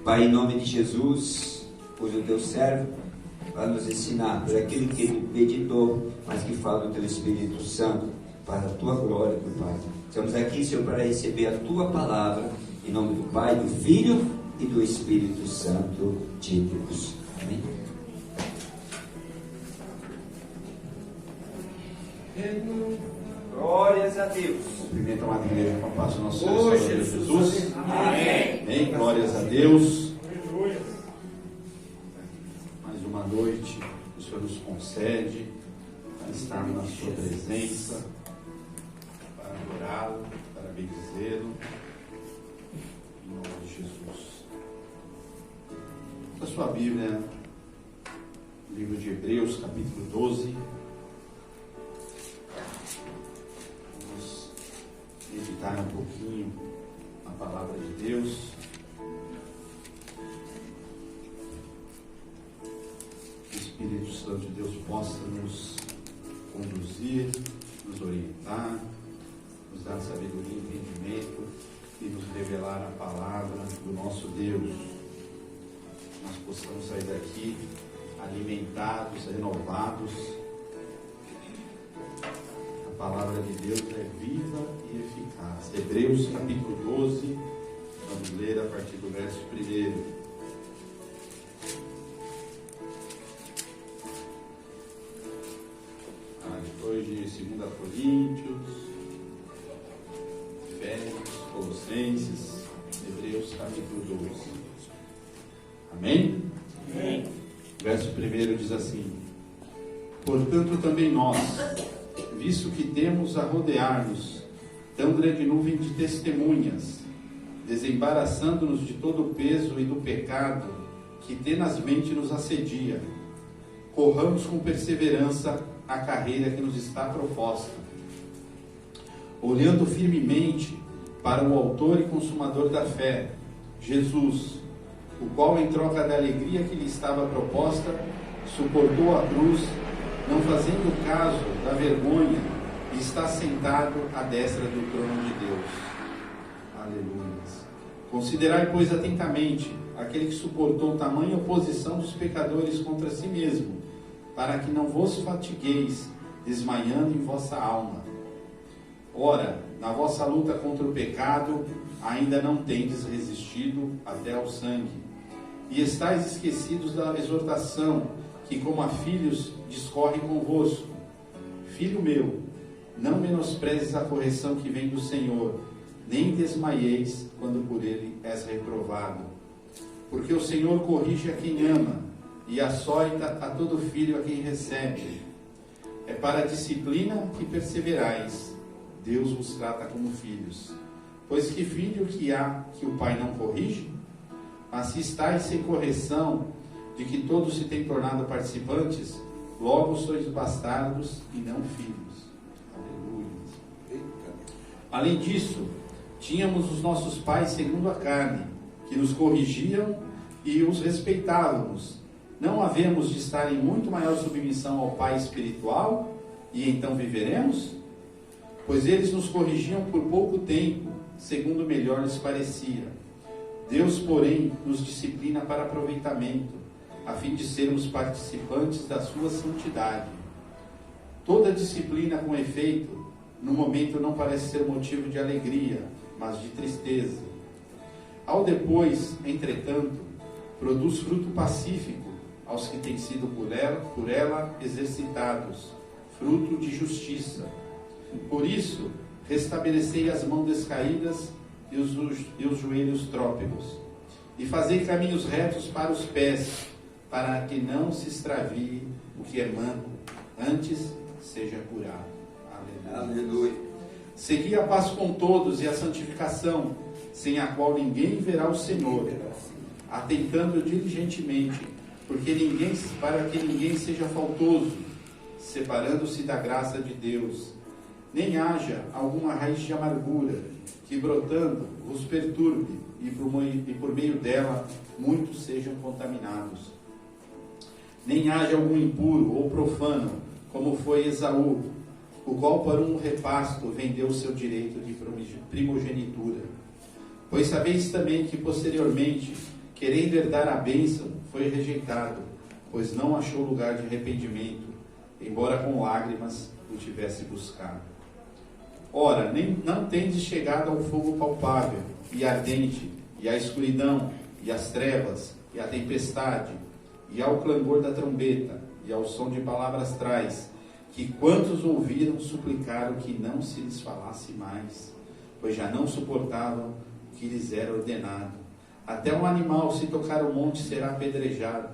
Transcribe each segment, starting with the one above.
Pai, em nome de Jesus, usa o teu servo para nos ensinar por aquilo que ele meditou, mas que fala do teu Espírito Santo, para a tua glória, meu Pai. Estamos aqui, Senhor, para receber a tua palavra, em nome do Pai, do Filho e do Espírito Santo de Deus. Amém. Glórias a Deus. Cumprimento a amada igreja com a paz do nosso Senhor Jesus. Amém. Amém. Glórias a Deus. Mais uma noite que o Senhor nos concede para estar na sua presença, para adorá-lo, para bendizê-lo. Em nome de Jesus. A sua Bíblia, livro de Hebreus, capítulo 12. Meditar um pouquinho na palavra de Deus. O Espírito Santo de Deus possa nos conduzir, nos orientar, nos dar sabedoria e entendimento e nos revelar a palavra do nosso Deus. Nós possamos sair daqui alimentados, renovados. A palavra de Deus é viva e eficaz. Hebreus capítulo 12, vamos ler a partir do verso 1. Depois de 2 Coríntios, Efésios, Colossenses, Hebreus capítulo 12. Amém? Amém. Verso 1 diz assim: portanto também nós, visto que temos a rodear-nos tão grande nuvem de testemunhas, desembaraçando-nos de todo o peso e do pecado que tenazmente nos assedia, corramos com perseverança a carreira que nos está proposta, olhando firmemente para o autor e consumador da fé, Jesus, o qual, em troca da alegria que lhe estava proposta, suportou a cruz, não fazendo caso da vergonha, e está sentado à destra do trono de Deus. Aleluia. Considerai, pois, atentamente aquele que suportou tamanha oposição dos pecadores contra si mesmo, para que não vos fatigueis, desmaiando em vossa alma. Ora, na vossa luta contra o pecado, ainda não tendes resistido até ao sangue, e estáis esquecidos da exortação, que como a filhos discorre convosco. Filho meu, não menosprezes a correção que vem do Senhor, nem desmaieis quando por ele és reprovado. Porque o Senhor corrige a quem ama, e açoita a todo filho a quem recebe. É para a disciplina que perseverais. Deus vos trata como filhos. Pois que filho que há que o pai não corrige? Mas se estáis sem correção, de que todos se têm tornado participantes, logo sois bastardos e não filhos. Aleluia. Além disso, tínhamos os nossos pais segundo a carne, que nos corrigiam e os respeitávamos. Não havemos de estar em muito maior submissão ao Pai espiritual, e então viveremos? Pois eles nos corrigiam por pouco tempo, segundo melhor lhes parecia. Deus, porém, nos disciplina para aproveitamento, a fim de sermos participantes da sua santidade. Toda disciplina com efeito, no momento não parece ser motivo de alegria, mas de tristeza. Ao depois, entretanto, produz fruto pacífico aos que têm sido por ela exercitados, fruto de justiça. Por isso, restabelecei as mãos descaídas e os joelhos trópegos, e fazei caminhos retos para os pés, para que não se extravie o que é manco, antes seja curado. Aleluia. Aleluia. Segui a paz com todos e a santificação, sem a qual ninguém verá o Senhor, atentando diligentemente, para que ninguém seja faltoso, separando-se da graça de Deus, nem haja alguma raiz de amargura, que brotando vos perturbe, e por meio dela muitos sejam contaminados. Nem haja algum impuro ou profano, como foi Esaú, o qual por um repasto vendeu o seu direito de primogenitura. Pois sabeis também que posteriormente, querendo herdar a bênção, foi rejeitado, pois não achou lugar de arrependimento, embora com lágrimas o tivesse buscado. Ora, não tendes chegado ao fogo palpável e ardente, e à escuridão, e às trevas, e à tempestade, e ao clangor da trombeta, e ao som de palavras trais, que quantos ouviram suplicaram que não se lhes falasse mais, pois já não suportavam o que lhes era ordenado. Até um animal, se tocar o monte, será apedrejado.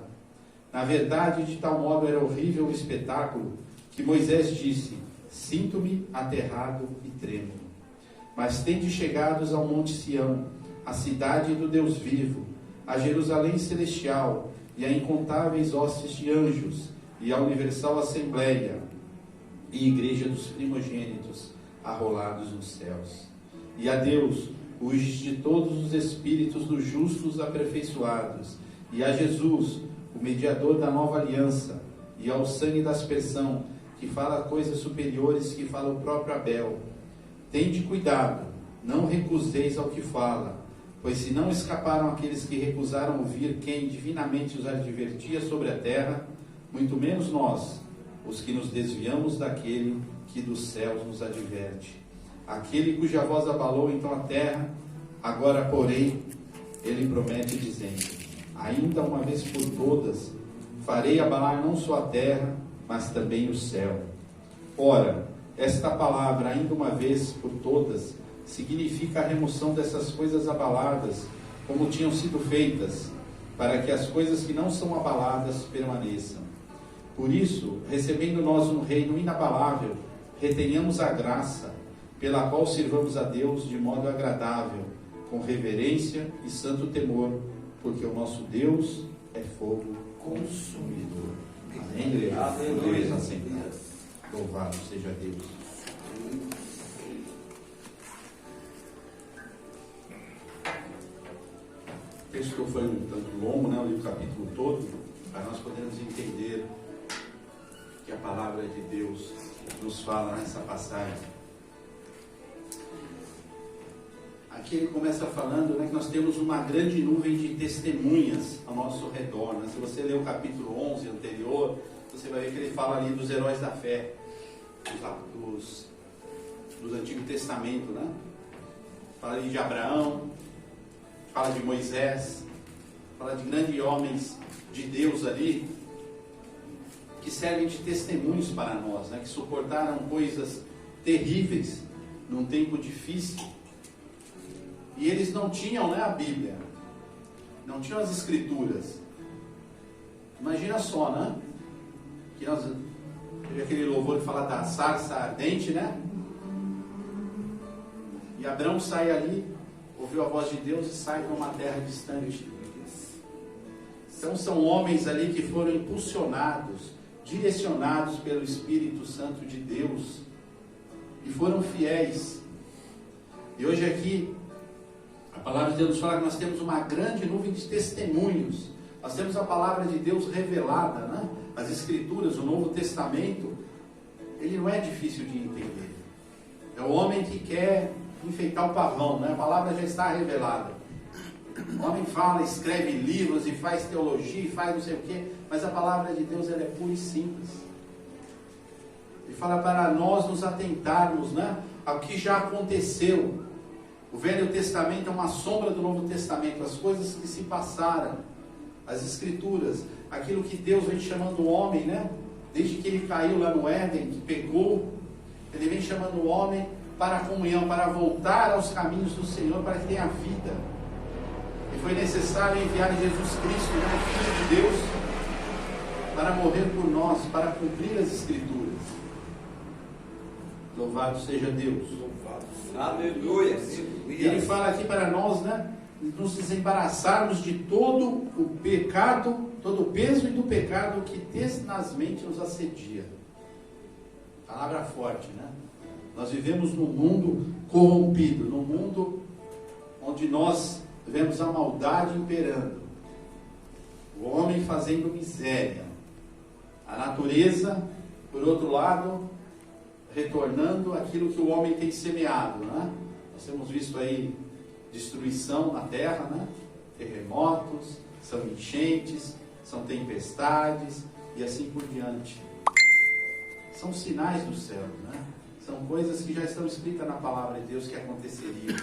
Na verdade, de tal modo era horrível o espetáculo, que Moisés disse: sinto-me aterrado e trêmulo. Mas tende chegados ao monte Sião, a cidade do Deus vivo, a Jerusalém celestial, e a incontáveis hostes de anjos, e a universal assembleia, e igreja dos primogênitos, arrolados nos céus. E a Deus, o juiz de todos os espíritos dos justos aperfeiçoados, e a Jesus, o mediador da nova aliança, e ao sangue da aspersão, que fala coisas superiores que fala o próprio Abel. Tende cuidado, não recuseis ao que fala, pois se não escaparam aqueles que recusaram ouvir quem divinamente os advertia sobre a terra, muito menos nós, os que nos desviamos daquele que dos céus nos adverte. Aquele cuja voz abalou então a terra, agora, porém, ele promete dizendo: ainda uma vez por todas, farei abalar não só a terra, mas também o céu. Ora, esta palavra, ainda uma vez por todas, significa a remoção dessas coisas abaladas, como tinham sido feitas, para que as coisas que não são abaladas permaneçam. Por isso, recebendo nós um reino inabalável, retenhamos a graça, pela qual sirvamos a Deus de modo agradável, com reverência e santo temor, porque o nosso Deus é fogo consumidor. Amém, igreja? Aleluia. Louvado seja Deus. O texto foi um tanto longo, né? Eu li o capítulo todo, para nós podermos entender que a palavra de Deus nos fala nessa passagem. Aqui ele começa falando, né, que nós temos uma grande nuvem de testemunhas ao nosso redor, né? Se você ler o capítulo 11 anterior, você vai ver que ele fala ali dos heróis da fé, do Antigo Testamento, né? Fala ali de Abraão, fala de Moisés, fala de grandes homens de Deus ali, que servem de testemunhos para nós, né? Que suportaram coisas terríveis num tempo difícil. E eles não tinham, né, a Bíblia, não tinham as Escrituras. Imagina só, né? Que nós teve aquele louvor que fala da sarça ardente, né? E Abraão sai ali, ouviu a voz de Deus e sai para uma terra distante. Então são homens ali que foram impulsionados, direcionados pelo Espírito Santo de Deus e foram fiéis. E hoje aqui a palavra de Deus nos fala que nós temos uma grande nuvem de testemunhos. Nós temos a palavra de Deus revelada, né? As Escrituras, o Novo Testamento, ele não é difícil de entender. É o homem que quer enfeitar o pavão, né? A palavra já está revelada. O homem fala, escreve livros e faz teologia e faz não sei o quê, mas a palavra de Deus, ela é pura e simples. Ele fala para nós nos atentarmos, né, ao que já aconteceu. O Velho Testamento é uma sombra do Novo Testamento, as coisas que se passaram, as Escrituras, aquilo que Deus vem chamando o homem, né? Desde que ele caiu lá no Éden, que pecou, ele vem chamando o homem para a comunhão, para voltar aos caminhos do Senhor, para que tenha vida. E foi necessário enviar Jesus Cristo, né, Filho de Deus, para morrer por nós, para cumprir as Escrituras. Louvado seja Deus. Aleluia. E ele fala aqui para nós, né, nos desembaraçarmos de todo o pecado, todo o peso e do pecado que tenazmente nos assedia. Palavra forte, né? Nós vivemos num mundo corrompido, num mundo onde nós vemos a maldade imperando, o homem fazendo miséria, a natureza, por outro lado, retornando aquilo que o homem tem semeado, né? Nós temos visto aí destruição na terra, né? terremotos, são enchentes, são tempestades e assim por diante. São sinais do céu, né? São coisas que já estão escritas na palavra de Deus que aconteceriam.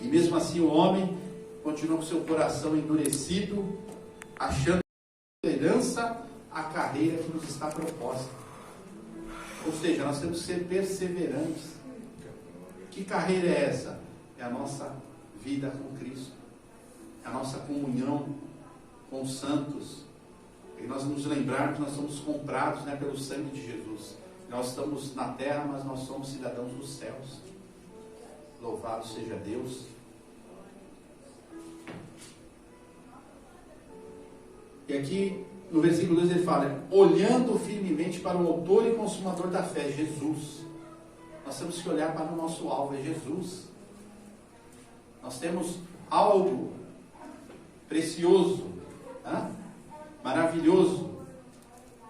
E mesmo assim o homem continua com seu coração endurecido, achando esperança a carreira que nos está proposta. Ou seja, nós temos que ser perseverantes. Que carreira é essa? É a nossa vida com Cristo, é a nossa comunhão com os santos, e nós nos lembrarmos que nós somos comprados, né, pelo sangue de Jesus. Nós estamos na terra, mas nós somos cidadãos dos céus. Louvado seja Deus. E aqui no versículo 2 ele fala: olhando firmemente para o autor e consumador da fé, Jesus. Nós temos que olhar para o nosso alvo, é Jesus. Nós temos algo precioso, maravilhoso,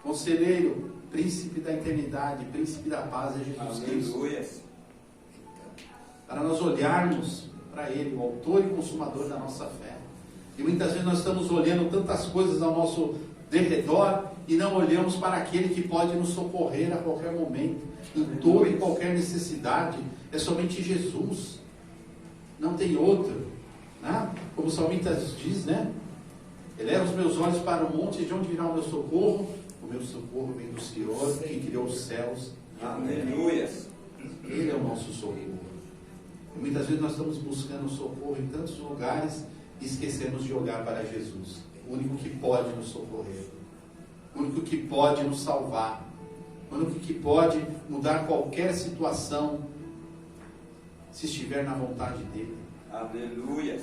conselheiro, príncipe da eternidade, príncipe da paz, é Jesus Cristo. Para nós olharmos para Ele, o autor e consumador da nossa fé. E muitas vezes nós estamos olhando tantas coisas ao nosso derredor e não olhamos para aquele que pode nos socorrer a qualquer momento, em toda e qualquer necessidade. É somente Jesus, não tem outro, né? Como o salmista diz, né? Eleva os meus olhos para o monte, de onde virá o meu socorro? O meu socorro vem do Senhor, que criou os céus. Aleluia. Ele é o nosso socorro. E muitas vezes nós estamos buscando socorro em tantos lugares e esquecemos de olhar para Jesus, o único que pode nos socorrer, o único que pode nos salvar, o único que pode mudar qualquer situação, se estiver na vontade dele. Aleluia.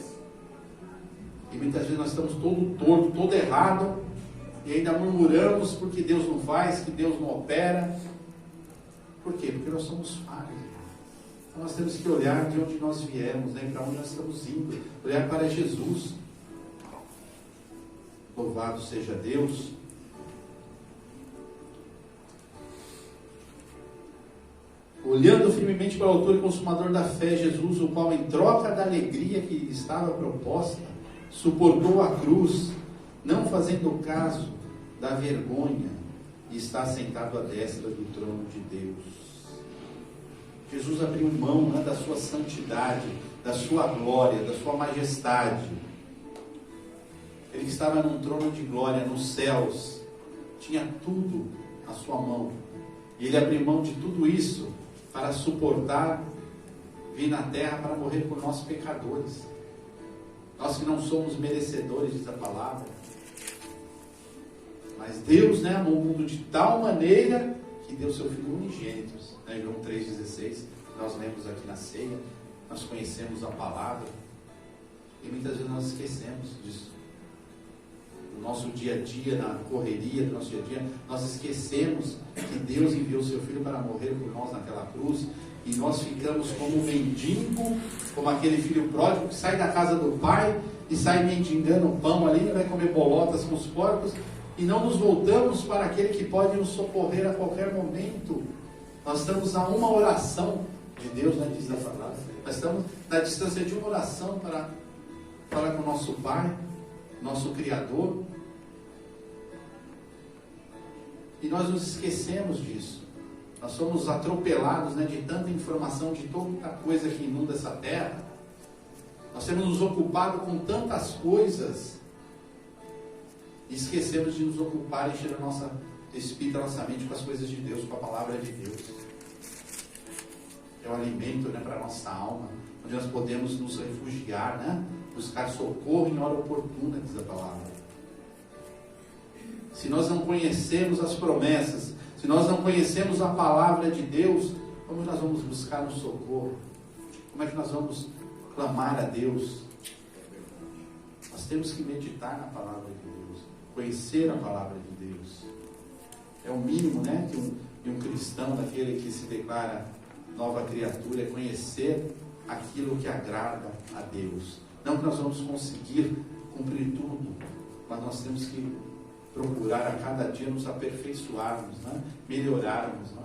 E muitas vezes nós estamos todo torto, todo errado, e ainda murmuramos porque Deus não faz, que Deus não opera. Por quê? Porque nós somos falhos. Então nós temos que olhar de onde nós viemos, né? Para onde nós estamos indo, olhar para Jesus. Louvado seja Deus. Olhando firmemente para o autor e consumador da fé, Jesus, o qual em troca da alegria que lhe estava proposta, suportou a cruz, não fazendo caso da vergonha, e está sentado à destra do trono de Deus. Jesus abriu mão, né, da sua santidade, da sua glória, da sua majestade. Ele estava num trono de glória nos céus, tinha tudo à sua mão, e ele abriu mão de tudo isso para suportar, vir na terra para morrer por nós pecadores. Nós que não somos merecedores, diz a palavra. Mas Deus, né, amou o mundo de tal maneira que deu seu Filho unigênito, né, João 3,16, nós lemos aqui na ceia, nós conhecemos a palavra, e muitas vezes nós esquecemos disso. No nosso dia a dia, na correria do nosso dia a dia, nós esquecemos que Deus enviou seu Filho para morrer por nós naquela cruz, e nós ficamos como um mendigo, como aquele filho pródigo que sai da casa do pai e sai mendigando o pão ali, vai comer bolotas com os porcos, e não nos voltamos para aquele que pode nos socorrer a qualquer momento. Nós estamos a uma oração de Deus, né, diz a palavra. Nós estamos na distância de uma oração para falar com o nosso Pai, nosso Criador, e nós nos esquecemos disso. Nós somos atropelados, né, de tanta informação, de tanta coisa que inunda essa terra. Nós temos nos ocupado com tantas coisas e esquecemos de nos ocupar e encher a nossa espírito, a nossa mente com as coisas de Deus, com a palavra de Deus. É um alimento, né, para a nossa alma, onde nós podemos nos refugiar, né, buscar socorro em hora oportuna, diz a palavra. Se nós não conhecemos as promessas, se nós não conhecemos a palavra de Deus, como nós vamos buscar o socorro? Como é que nós vamos clamar a Deus? Nós temos que meditar na palavra de Deus, conhecer a palavra de Deus. É o mínimo, né, de um cristão, daquele que se declara nova criatura, é conhecer aquilo que agrada a Deus. Não que nós vamos conseguir cumprir tudo, mas nós temos que procurar a cada dia nos aperfeiçoarmos, né? Melhorarmos, né?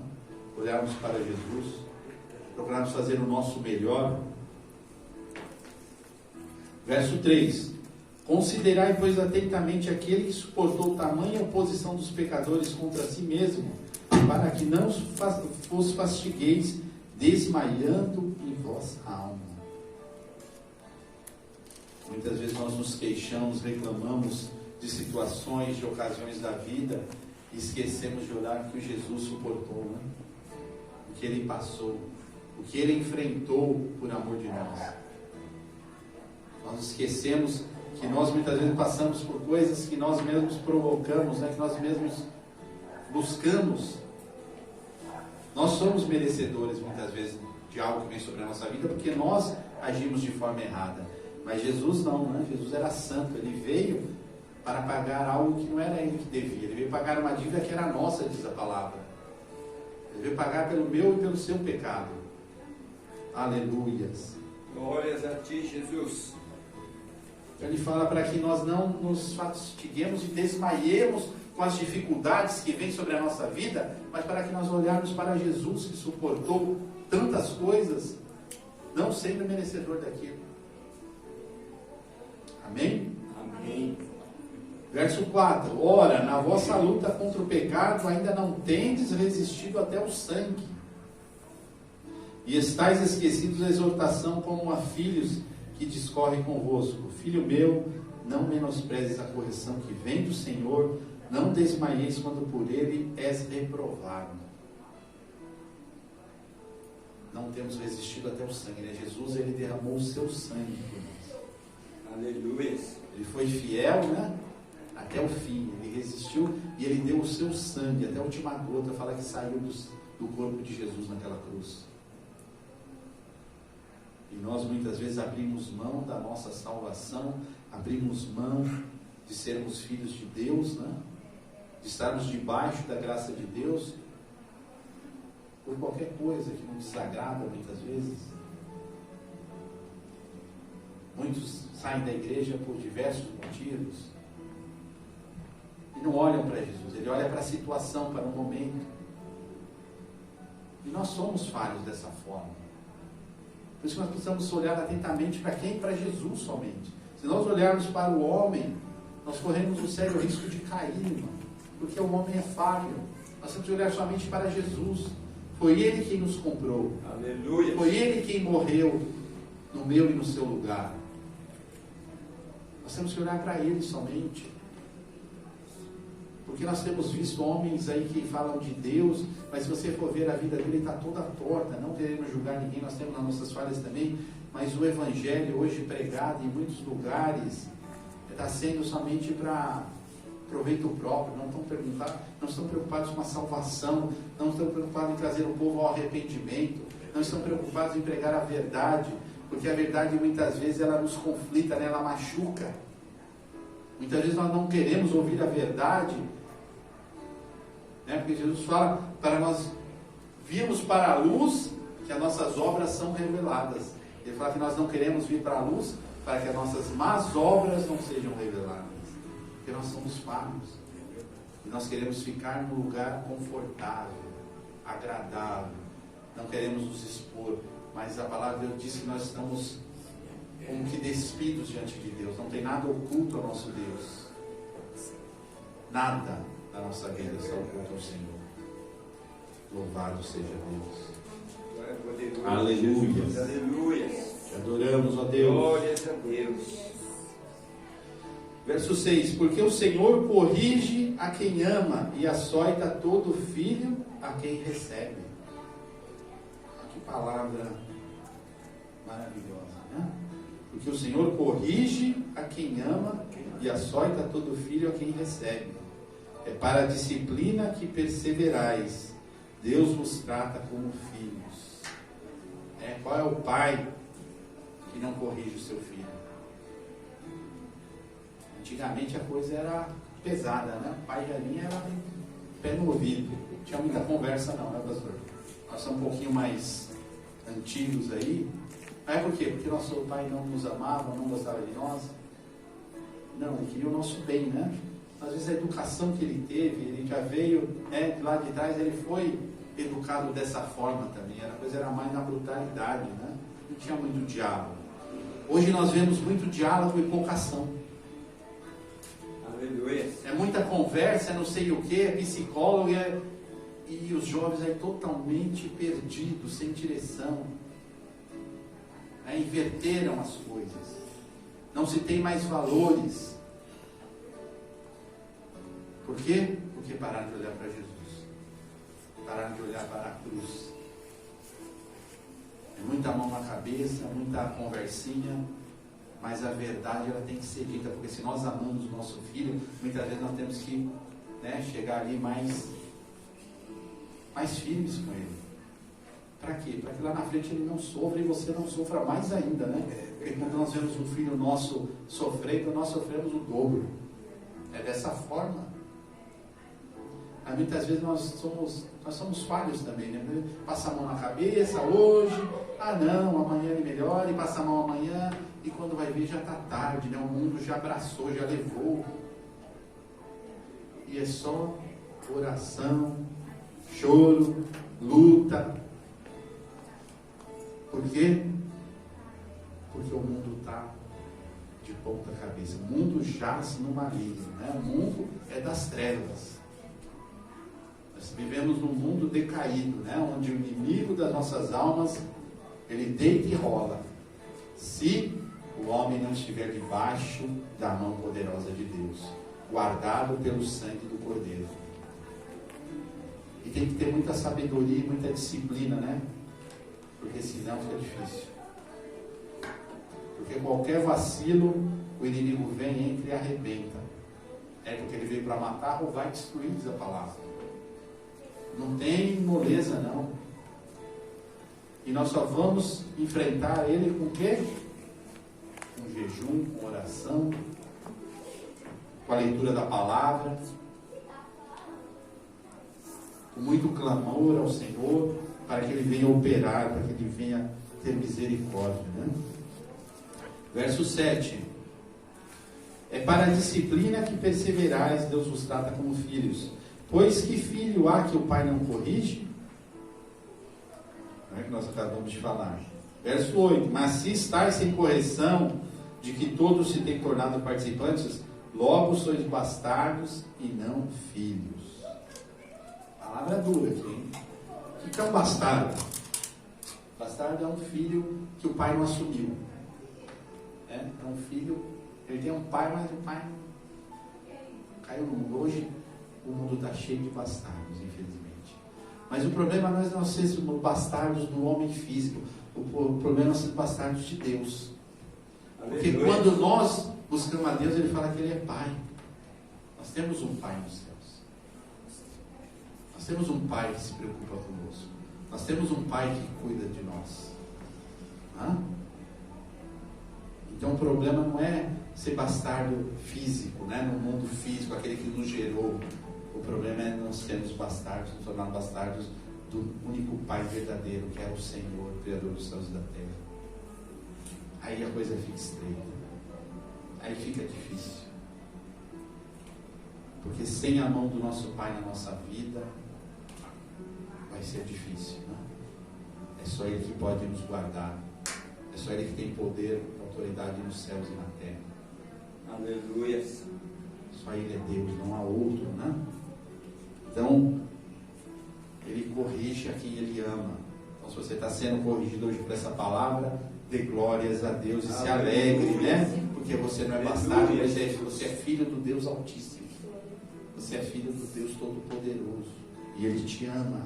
Olharmos para Jesus, procurarmos fazer o nosso melhor. Verso 3: Considerai, pois, atentamente aquele que suportou tamanha oposição dos pecadores contra si mesmo, para que não vos fastigueis, desmaiando em vossa alma. Muitas vezes nós nos queixamos, reclamamos de situações, de ocasiões da vida, e esquecemos de olhar o que Jesus suportou, né? O que Ele passou, o que Ele enfrentou por amor de nós. Nós esquecemos que nós muitas vezes passamos por coisas que nós mesmos provocamos, né? Que nós mesmos buscamos. Nós somos merecedores muitas vezes de algo que vem sobre a nossa vida, porque nós agimos de forma errada. Mas Jesus não, né? Jesus era santo, Ele veio para pagar algo que não era Ele que devia. Ele veio pagar uma dívida que era nossa, diz a palavra. Ele veio pagar pelo meu e pelo seu pecado. Aleluias. Glórias a Ti, Jesus. Ele fala para que nós não nos fastiguemos e desmaiemos com as dificuldades que vêm sobre a nossa vida, mas para que nós olharmos para Jesus, que suportou tantas coisas, não sendo merecedor daquilo. Amém? Amém. Verso 4. Ora, na vossa luta contra o pecado ainda não tendes resistido até o sangue, e estáis esquecidos da exortação como a filhos que discorre convosco. Filho meu, não menosprezes a correção que vem do Senhor, não desmaieis quando por Ele és reprovado. Não temos resistido até o sangue, né? Jesus, Ele derramou o seu sangue por nós. Aleluia. Ele foi fiel, né? Até o fim. Ele resistiu e Ele deu o seu sangue até a última gota. Fala que saiu do corpo de Jesus naquela cruz. E nós muitas vezes abrimos mão da nossa salvação, abrimos mão de sermos filhos de Deus, né? De estarmos debaixo da graça de Deus, por qualquer coisa que nos desagrada muitas vezes. Muitos saem da igreja por diversos motivos e não olham para Jesus. Ele olha para a situação, para o momento. E nós somos falhos dessa forma. Por isso que nós precisamos olhar atentamente para quem? Para Jesus somente. Se nós olharmos para o homem, nós corremos um sério risco de cair, irmão, porque o homem é falho. Nós temos que olhar somente para Jesus. Foi Ele quem nos comprou. Aleluia. Foi Ele quem morreu no meu e no seu lugar. Nós temos que olhar para Ele somente. Porque nós temos visto homens aí que falam de Deus, mas se você for ver a vida dele, está toda torta, não queremos julgar ninguém, nós temos nas nossas falhas também, mas o Evangelho hoje pregado em muitos lugares está sendo somente para proveito próprio, não estão preocupados com a salvação, não estão preocupados em trazer o povo ao arrependimento, não estão preocupados em pregar a verdade, porque a verdade muitas vezes ela nos conflita, né? Ela machuca. Muitas vezes nós não queremos ouvir a verdade, né? Porque Jesus fala para nós virmos para a luz, que as nossas obras são reveladas. Ele fala que nós não queremos vir para a luz para que as nossas más obras não sejam reveladas, porque nós somos falhos e nós queremos ficar num lugar confortável, agradável, não queremos nos expor, mas a palavra de Deus diz que nós estamos como que despidos diante de Deus, não tem nada oculto ao nosso Deus, nada da nossa vida está oculto ao Senhor. Louvado seja Deus. Aleluia. Aleluia. Te adoramos, ó Deus. Glórias a Deus. Verso 6: porque o Senhor corrige a quem ama e açoita todo filho a quem recebe. Que palavra maravilhosa, né? Porque o Senhor corrige a quem ama e açoita todo filho a quem recebe. É para a disciplina que perseverais. Deus vos trata como filhos. Qual é o pai que não corrige o seu filho? Antigamente a coisa era pesada, né? O pai já vinha era pé no ouvido. Não tinha muita conversa não, né, pastor? Nós somos um pouquinho mais antigos aí. Mas por quê? Porque nosso pai não nos amava, não gostava de nós? Não, ele queria o nosso bem, né? Às vezes a educação que ele teve, ele já veio, né, de lá de trás, ele foi educado dessa forma também. A coisa era mais na brutalidade, né? Não tinha muito diálogo. Hoje nós vemos muito diálogo e pouca ação. conversa, é não sei o que, é psicólogo, e os jovens aí totalmente perdidos, sem direção. Inverteram as coisas. Não se tem mais valores. Por quê? Porque pararam de olhar para Jesus. Pararam de olhar para a cruz. É muita mão na cabeça, muita conversinha, mas a verdade ela tem que ser dita, porque se nós amamos o nosso filho, muitas vezes nós temos que chegar ali mais firmes com ele. Para quê? Para que lá na frente ele não sofra e você não sofra mais ainda, né? Porque quando nós vemos um filho nosso sofrer, então nós sofremos o dobro. É dessa forma. Mas muitas vezes nós somos falhos também, né? Passa a mão na cabeça hoje, não, amanhã ele melhora, e passa a mão amanhã, e quando vai ver já está tarde, né? O mundo já abraçou, já levou. E é só oração, choro, luta. Por quê? Porque o mundo está de ponta cabeça. O mundo jaz no maligno, né? O mundo é das trevas. Nós vivemos num mundo decaído, né? Onde o inimigo das nossas almas, ele deita e rola. Se o homem não estiver debaixo da mão poderosa de Deus, guardado pelo sangue do Cordeiro. E tem que ter muita sabedoria e muita disciplina, né? Porque senão fica difícil. Porque qualquer vacilo, o inimigo vem, entra e arrebenta. É porque ele veio para matar ou vai destruir, diz a palavra. Não tem moleza, não. E nós só vamos enfrentar ele com o quê? Com jejum, com oração, com a leitura da palavra, com muito clamor ao Senhor, para que ele venha operar, para que ele venha ter misericórdia, né? Verso 7. É para a disciplina que perseverais, Deus vos trata como filhos. Pois que filho há que o pai não corrige? Não é que nós acabamos de falar. Verso 8. Mas se estáis sem correção, de que todos se têm tornado participantes, logo sois bastardos e não filhos. Palavra dura aqui, hein? O que é um bastardo? Bastardo é um filho que o pai não assumiu. É um filho, ele tem um pai, mas o pai caiu no mundo. Hoje o mundo está cheio de bastardos, infelizmente. Mas o problema não é nós sermos bastardos do homem físico. O problema é nós sermos bastardos de Deus. Porque quando nós buscamos a Deus, ele fala que ele é pai. Nós temos um pai nos céus. Nós temos um pai que se preocupa conosco. Nós temos um pai que cuida de nós. Então o problema não é ser bastardo físico, né? No mundo físico, aquele que nos gerou. O problema é nós sermos bastardos, nos tornar bastardos do único pai verdadeiro, que é o Senhor, Criador dos céus e da terra. Aí a coisa fica estreita. Aí fica difícil. Porque sem a mão do nosso Pai na nossa vida, vai ser difícil, né? É só Ele que pode nos guardar. É só Ele que tem poder, autoridade nos céus e na terra. Aleluia. Só Ele é Deus, não há outro, né? Então, Ele corrige a quem Ele ama. Então, se você está sendo corrigido hoje por essa palavra, dê glórias a Deus e se alegre, né? Porque você não é bastardo, você é filho do Deus Altíssimo. Você é filho do Deus Todo-Poderoso. E Ele te ama.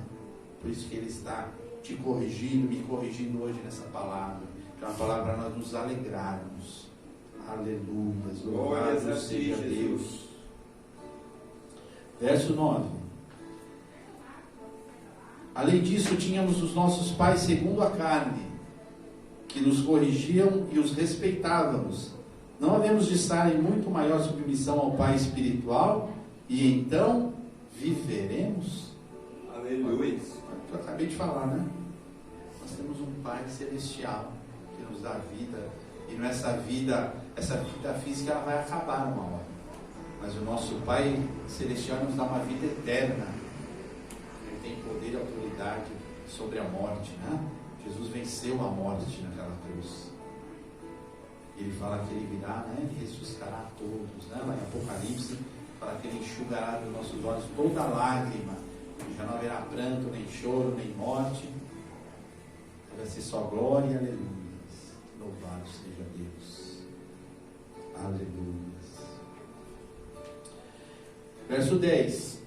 Por isso que Ele está te corrigindo, me corrigindo hoje nessa palavra. Que é uma palavra para nós nos alegrarmos. Aleluia. Louvado seja Deus. Verso 9. Além disso, tínhamos os nossos pais segundo a carne, que nos corrigiam e os respeitávamos. Não havemos de estar em muito maior submissão ao Pai espiritual, e então viveremos? Aleluia. Eu acabei de falar, né? Nós temos um Pai celestial que nos dá vida, e nessa vida, essa vida física ela vai acabar uma hora. Mas o nosso Pai celestial nos dá uma vida eterna. Ele tem poder e autoridade sobre a morte, né? Jesus venceu a morte naquela cruz. Ele fala que Ele virá, né? E ressuscitará a todos, né? Lá em Apocalipse fala que Ele enxugará dos nossos olhos toda lágrima, e já não haverá pranto, nem choro, nem morte, vai ser só glória e aleluia. Louvado seja Deus. Aleluia. Verso 10.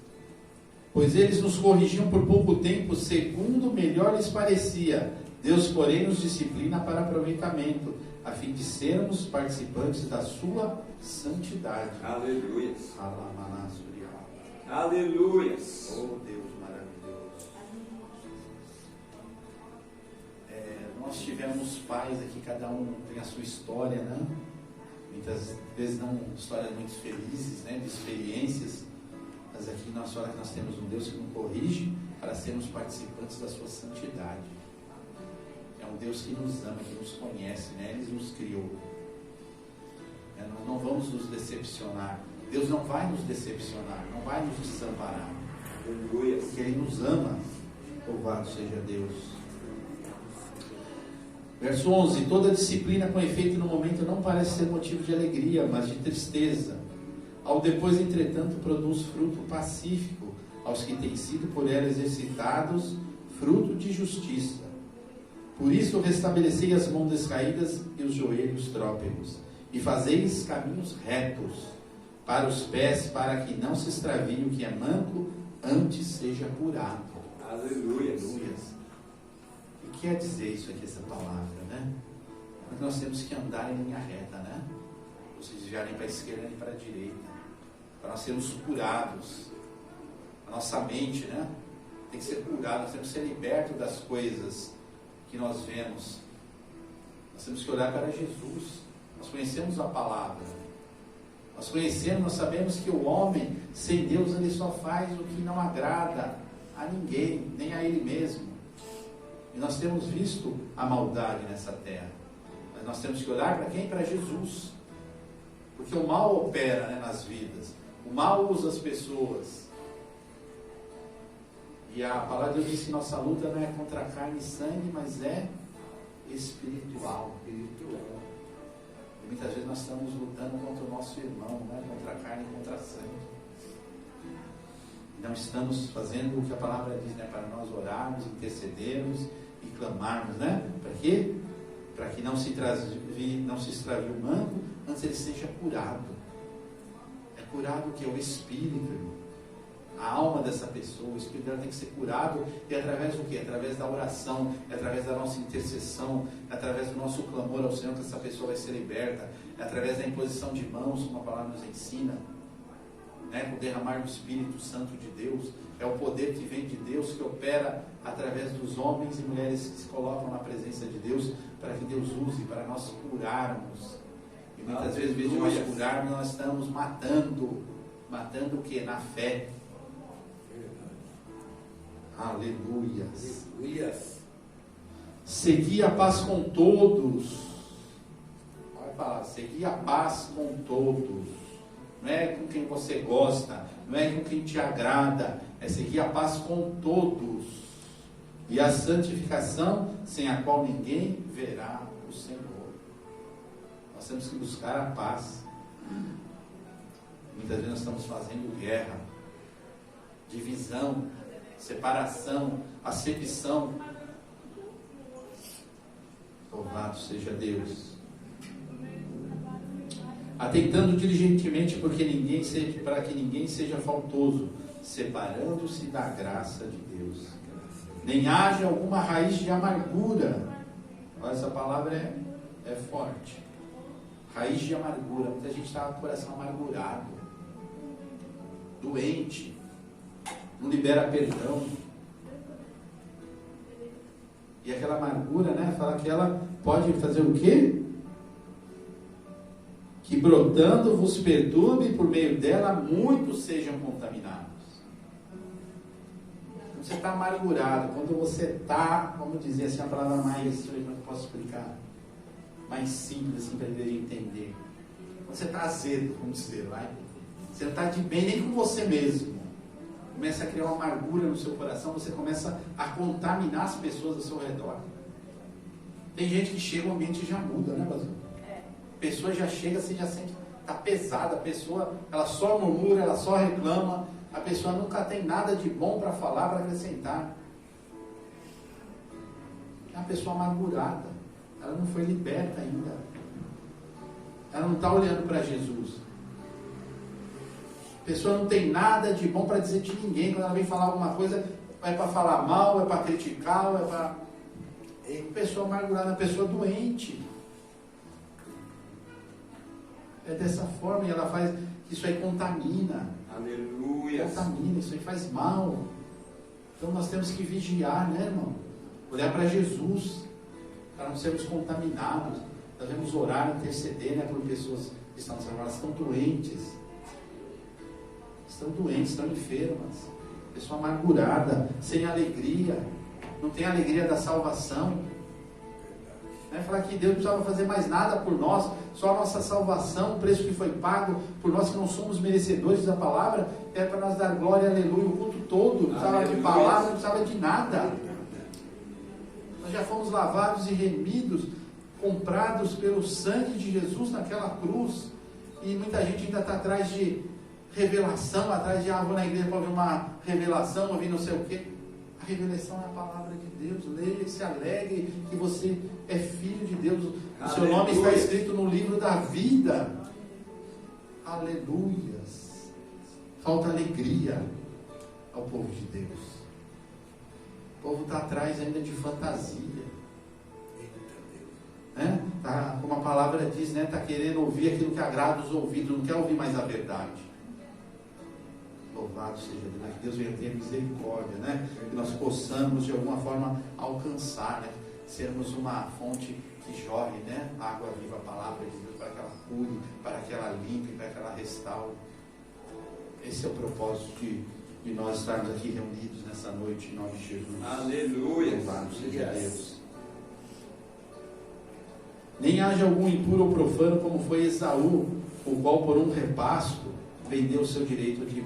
Pois eles nos corrigiam por pouco tempo, segundo melhor lhes parecia. Deus, porém, nos disciplina para aproveitamento, a fim de sermos participantes da sua santidade. Aleluias. Alamanasuriá. Aleluias. Oh, Deus maravilhoso. Nós tivemos pais aqui, cada um tem a sua história, né? Muitas vezes não histórias muito felizes, né? De experiências. Mas aqui nós falamos que nós temos um Deus que nos corrige para sermos participantes da sua santidade. É um Deus que nos ama, que nos conhece, né? Ele nos criou. Nós não vamos nos decepcionar. Deus não vai nos decepcionar, não vai nos desamparar. Aleluia. Porque Ele nos ama. Louvado seja Deus. Verso 11. Toda disciplina com efeito no momento não parece ser motivo de alegria, mas de tristeza. Ao depois, entretanto, produz fruto pacífico aos que têm sido por ela exercitados, fruto de justiça. Por isso restabelecei as mãos descaídas e os joelhos trópegos, e fazeis caminhos retos para os pés, para que não se extravie o que é manco, antes seja curado. Aleluia. O que quer dizer isso aqui, essa palavra, né? Porque nós temos que andar em linha reta, né? Ou seja, já nem para a esquerda nem para a direita, para nós sermos curados. A nossa mente, né? Tem que ser curada, nós temos que ser libertos das coisas que nós vemos. Nós temos que olhar para Jesus. Nós conhecemos a palavra. Nós conhecemos, nós sabemos que o homem sem Deus, ele só faz o que não agrada a ninguém, nem a ele mesmo. E nós temos visto a maldade nessa terra. Mas nós temos que olhar para quem? Para Jesus. Porque o mal opera, né, nas vidas. O mal usa as pessoas. E a palavra de Deus diz que nossa luta não é contra carne e sangue, mas é espiritual. E muitas vezes nós estamos lutando contra o nosso irmão, não é contra a carne e contra a sangue. Não estamos fazendo o que a palavra diz, né? Para nós orarmos, intercedermos e clamarmos, né? Para quê? Para que não se extravie o manco, antes ele seja curado. É curado que é o espírito, a alma dessa pessoa. O espírito dela tem que ser curado. E através do quê? Através da oração, através da nossa intercessão, através do nosso clamor ao Senhor, que essa pessoa vai ser liberta, através da imposição de mãos, como a palavra nos ensina, né? Com o derramar do Espírito Santo de Deus. É o poder que vem de Deus, que opera através dos homens e mulheres que se colocam na presença de Deus, para que Deus use, para nós curarmos. E muitas vezes, em vez de nós curarmos, nós estamos matando o que? Na fé. Aleluias. Segui a paz com todos. Vai falar, segui a paz com todos. Não é com quem você gosta, não é com quem te agrada, é seguir a paz com todos. E a santificação, sem a qual ninguém verá o Senhor. Nós temos que buscar a paz. Muitas vezes nós estamos fazendo guerra, divisão, separação, acepção. Louvado seja Deus. Atentando diligentemente para que ninguém seja faltoso, separando-se da graça de Deus. Nem haja alguma raiz de amargura. Olha, essa palavra é forte. Raiz de amargura. Muita gente está com o coração amargurado, doente, não libera perdão. E aquela amargura, né, fala que ela pode fazer o quê? Que brotando vos perturbe, por meio dela muitos sejam contaminados. Quando você está amargurado, quando você está, vamos dizer assim, a palavra mais, como eu posso explicar, mais simples assim para ele entender. Quando você está azedo, vamos dizer, vai. Você não está de bem nem com você mesmo. Começa a criar uma amargura no seu coração, você começa a contaminar as pessoas ao seu redor. Tem gente que chega, o ambiente já muda, né, Basil? A pessoa já chega, você já sente, está pesada, a pessoa ela só murmura, ela só reclama, a pessoa nunca tem nada de bom para falar, para acrescentar. É uma pessoa amargurada, ela não foi liberta ainda, ela não está olhando para Jesus. A pessoa não tem nada de bom para dizer de ninguém. Quando ela vem falar alguma coisa, é para falar mal, é para criticar, é para... É pessoa amargurada, pessoa doente. É dessa forma, e ela faz, isso aí contamina. Aleluia. Contamina, isso aí faz mal. Então nós temos que vigiar, né, irmão? Olhar para Jesus, para não sermos contaminados. Nós devemos orar, interceder, né, por pessoas que estão elas estão doentes. Estão doentes, estão enfermas. Pessoa amargurada, sem alegria. Não tem alegria da salvação. Né? Falar que Deus não precisava fazer mais nada por nós, só a nossa salvação, o preço que foi pago por nós que não somos merecedores da palavra, é para nós dar glória, aleluia, o culto todo. Não precisava de palavra, não precisava de nada. Nós já fomos lavados e remidos, comprados pelo sangue de Jesus naquela cruz. E muita gente ainda está atrás de revelação, atrás de vou na igreja para ouvir uma revelação, ouvir não sei o quê. A revelação é a palavra de Deus. Leia e se alegre que você é filho de Deus. O seu nome está escrito no livro da vida. Aleluias. Falta alegria ao povo de Deus. O povo está atrás ainda de fantasia. Né? Tá, como a palavra diz, né? Está querendo ouvir aquilo que agrada os ouvidos, não quer ouvir mais a verdade. Louvado seja Deus, que Deus venha ter misericórdia, né? Que nós possamos de alguma forma alcançar, né? Sermos uma fonte que jorre, né? Água viva, a palavra de Deus, para que ela cure, para que ela limpe, para que ela restaure. Esse é o propósito de nós estarmos aqui reunidos nessa noite, em nome de Jesus. Aleluia. Louvado seja Deus. Nem haja algum impuro ou profano como foi Esaú, o qual por um repasto vendeu o seu direito de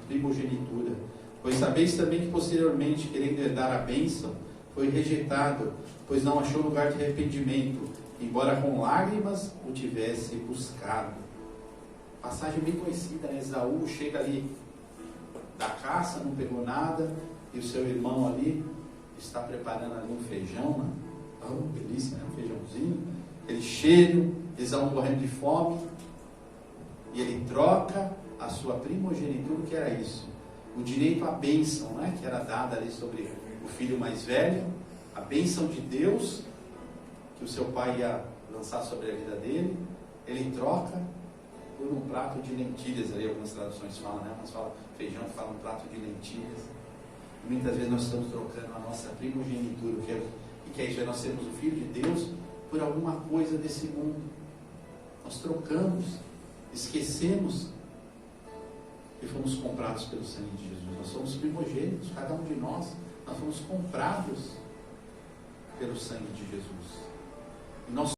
primogenitura. Pois sabeis também que posteriormente, querendo herdar a bênção, foi rejeitado, pois não achou lugar de arrependimento, embora com lágrimas o tivesse buscado. Passagem bem conhecida, né? Esaú chega ali da caça, não pegou nada, e o seu irmão ali está preparando ali um feijão, né? Oh, delícia, né? Um feijãozinho, aquele cheiro, Esaú morrendo de fome, e ele troca a sua primogenitura, que era isso, o direito à bênção, né? Que era dada ali sobre o filho mais velho, a bênção de Deus, que o seu pai ia lançar sobre a vida dele, ele troca por um prato de lentilhas, ali algumas traduções falam, né? Mas fala feijão, fala um prato de lentilhas. E muitas vezes nós estamos trocando a nossa primogenitura, que é isso, é nós sermos o filho de Deus, por alguma coisa desse mundo. Nós trocamos, esquecemos que fomos comprados pelo sangue de Jesus. Nós somos primogênitos, cada um de nós fomos comprados pelo sangue de Jesus. E nós